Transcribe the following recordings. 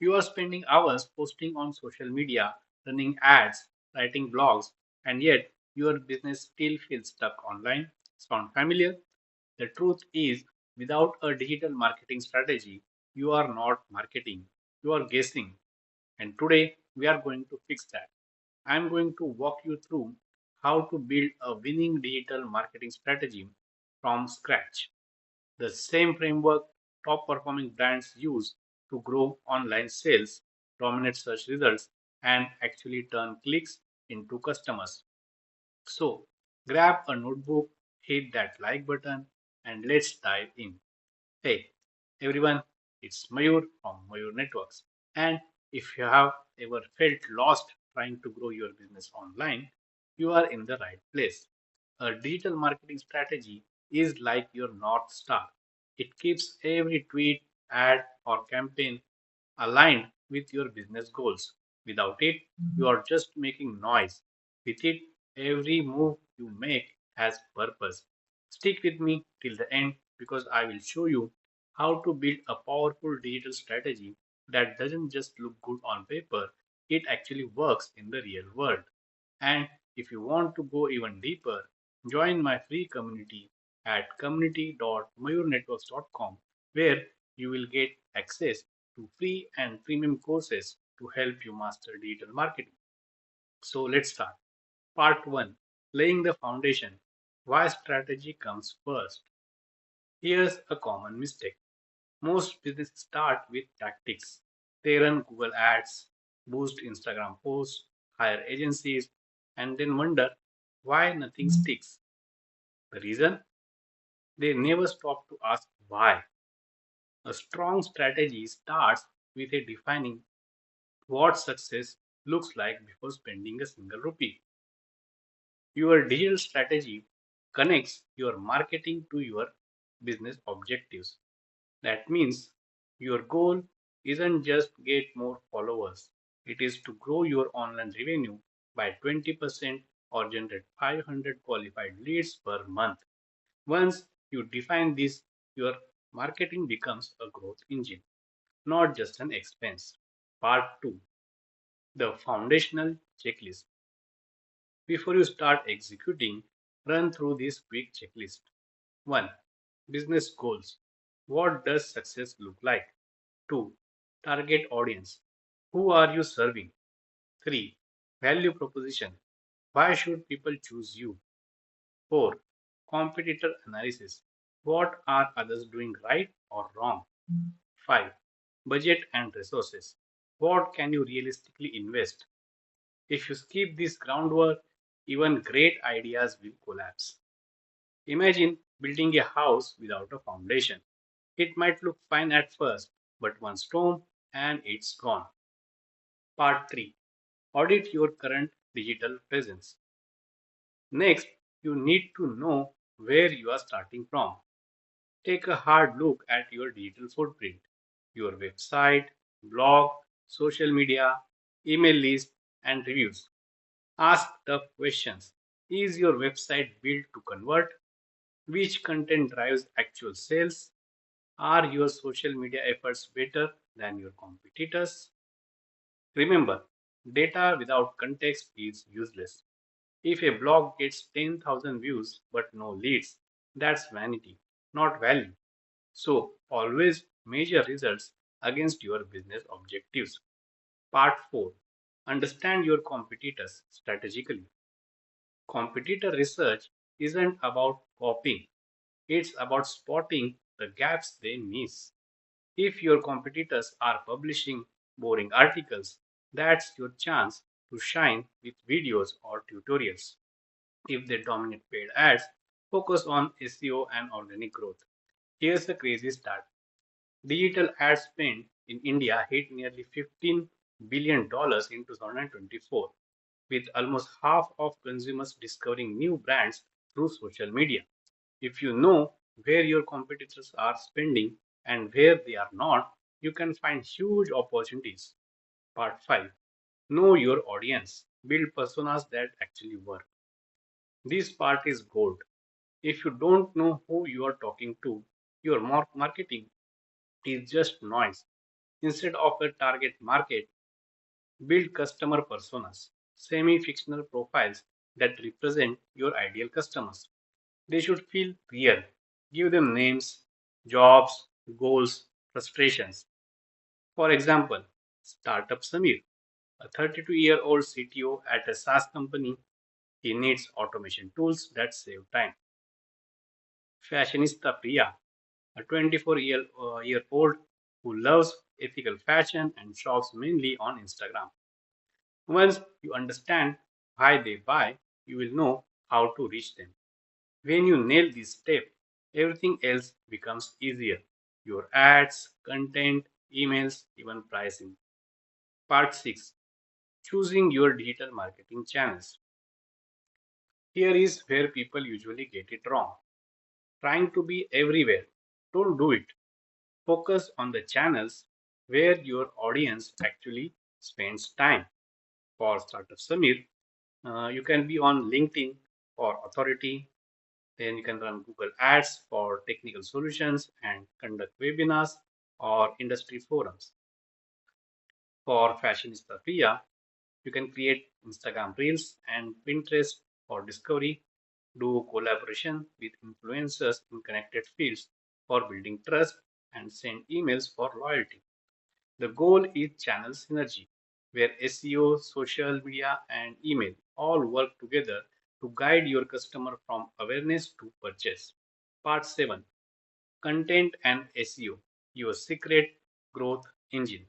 You are spending hours posting on social media, running ads, writing blogs, and yet your business still feels stuck online. Sound familiar? The truth is, without a digital marketing strategy, you are not marketing, you are guessing. And today, we are going to fix that. I am going to walk you through how to build a winning digital marketing strategy from scratch. The same framework top performing brands use to grow online sales, dominate search results, and actually turn clicks into customers. So, grab a notebook, hit that like button, and let's dive in. Hey, everyone, it's Mayur from Mayur Networks. And if you have ever felt lost trying to grow your business online, you are in the right place. A digital marketing strategy is like your North Star. It keeps every tweet, ad, or campaign aligned with your business goals. Without it, you are just making noise. With it, every move you make has purpose. Stick with me till the end because I will show you how to build a powerful digital strategy that doesn't just look good on paper, it actually works in the real world. And if you want to go even deeper, join my free community at community.mayurnetworks.com where you will get access to free and premium courses to help you master digital marketing. So let's start. Part 1, Laying the Foundation. Why strategy comes first. Here's a common mistake. Most businesses start with tactics. They run Google ads, boost Instagram posts, hire agencies, and then wonder why nothing sticks. The reason? They never stop to ask why. A strong strategy starts with a defining what success looks like before spending a single rupee. Your digital strategy connects your marketing to your business objectives. That means your goal isn't just get more followers. It is to grow your online revenue by 20% or generate 500 qualified leads per month. Once you define this, your marketing becomes a growth engine, not just an expense. Part 2, the foundational checklist. Before you start executing, run through this quick checklist. 1. Business goals. What does success look like? 2. Target audience. Who are you serving? 3. Value proposition. Why should people choose you? 4. Competitor analysis. What are others doing right or wrong? 5. Budget and resources. What can you realistically invest? If you skip this groundwork, even great ideas will collapse. Imagine building a house without a foundation. It might look fine at first, but one storm and it's gone. Part 3, Audit your current digital presence. Next, you need to know where you are starting from. Take a hard look at your digital footprint, your website, blog, social media, email list, and reviews. Ask tough questions. Is your website built to convert? Which content drives actual sales? Are your social media efforts better than your competitors? Remember, data without context is useless. If a blog gets 10,000 views but no leads, that's vanity, not value. So, always measure results against your business objectives. Part 4, Understand your competitors strategically. Competitor research isn't about copying, it's about spotting the gaps they miss. If your competitors are publishing boring articles, that's your chance to shine with videos or tutorials. If they dominate paid ads, focus on SEO and organic growth. Here's the crazy stat. Digital ad spend in India hit nearly $15 billion in 2024, with almost half of consumers discovering new brands through social media. If you know where your competitors are spending and where they are not, you can find huge opportunities. Part 5, Know your audience. Build personas that actually work. This part is gold. If you don't know who you are talking to, your marketing is just noise. Instead of a target market, build customer personas, semi-fictional profiles that represent your ideal customers. They should feel real. Give them names, jobs, goals, frustrations. For example, Startup Samir, a 32-year-old CTO at a SaaS company. He needs automation tools that save time. Fashionista Priya, a 24-year-old who loves ethical fashion and shops mainly on Instagram. Once you understand why they buy, you will know how to reach them. When you nail this step, everything else becomes easier. Your ads, content, emails, even pricing. Part 6. Choosing your digital marketing channels. Here is where people usually get it wrong. Trying to be everywhere. Don't do it. Focus on the channels where your audience actually spends time. For Startup Samir, you can be on LinkedIn for authority. Then you can run Google Ads for technical solutions and conduct webinars or industry forums. For Fashionista Priya, you can create Instagram Reels and Pinterest for discovery, do collaboration with influencers in connected fields for building trust, and send emails for loyalty. The goal is channel synergy, where SEO, social media, and email all work together to guide your customer from awareness to purchase. Part 7. Content and SEO, your secret growth engine.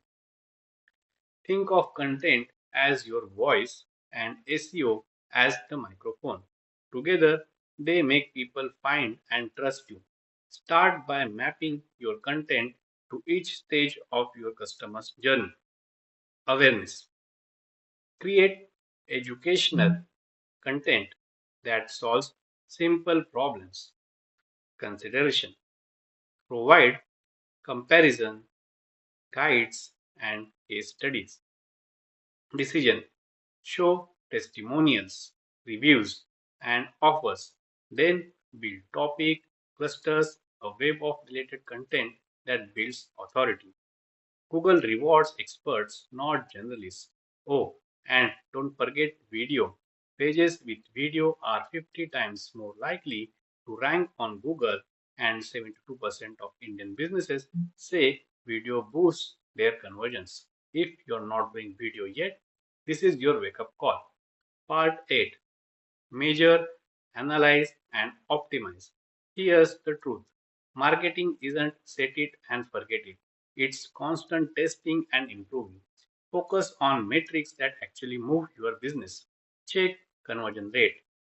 Think of content as your voice and SEO as the microphone. Together, they make people find and trust you. Start by mapping your content to each stage of your customer's journey. Awareness. Create educational content that solves simple problems. Consideration. Provide comparison, guides, and case studies. Decision. Show testimonials, reviews, and offers. Then build topic clusters, a web of related content that builds authority. Google rewards experts, not generalists. Oh, and don't forget video. Pages with video are 50 times more likely to rank on Google, and 72% of Indian businesses say video boosts their conversions. If you're not doing video yet, this is your wake up call. Part 8. Measure, analyze, and optimize. Here's the truth. Marketing isn't set it and forget it. It's constant testing and improving. Focus on metrics that actually move your business. Check conversion rate.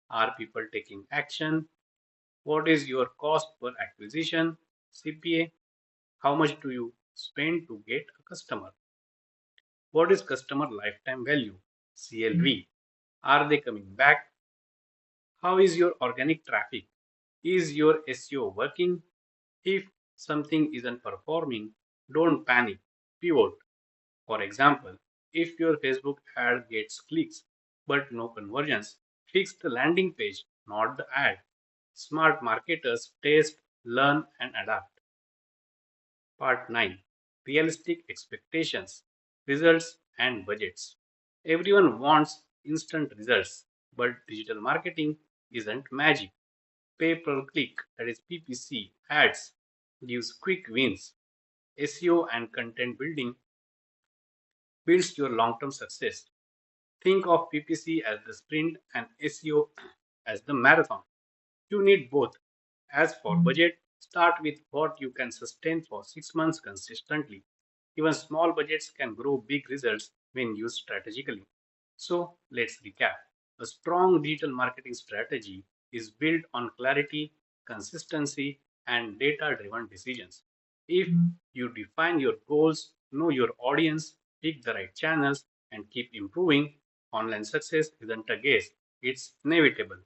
Are people taking action? What is your cost per acquisition? CPA. How much do you spend to get a customer? What is customer lifetime value? CLV. Are they coming back? How is your organic traffic? Is your SEO working? If something isn't performing, don't panic. Pivot. For example, if your Facebook ad gets clicks but no conversions, fix the landing page, not the ad. Smart marketers test, learn, and adapt. Part 9. Realistic expectations, results, and budgets. Everyone wants instant results, but digital marketing isn't magic. Pay per click, that is PPC, ads gives quick wins. SEO and content building builds your long term success. Think of PPC as the sprint and SEO as the marathon. You need both. As for budget, start with what you can sustain for 6 months consistently. Even small budgets can grow big results when used strategically. So let's recap. A strong digital marketing strategy is built on clarity, consistency, and data driven decisions. If you define your goals, know your audience, pick the right channels, and keep improving, online success isn't a guess, it's inevitable.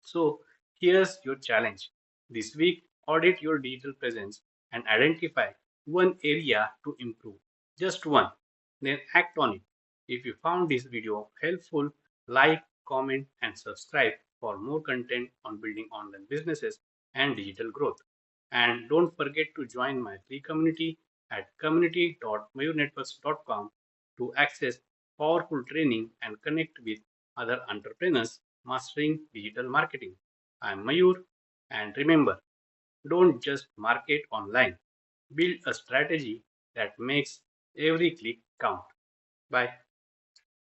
So here's your challenge. This week, audit your digital presence and identify one area to improve. Just one. Then act on it. If you found this video helpful, like, comment, and subscribe for more content on building online businesses and digital growth. And don't forget to join my free community at community.mayurnetworks.com to access powerful training and connect with other entrepreneurs mastering digital marketing. I'm Mayur, and remember, don't just market online. Build a strategy that makes every click count. Bye.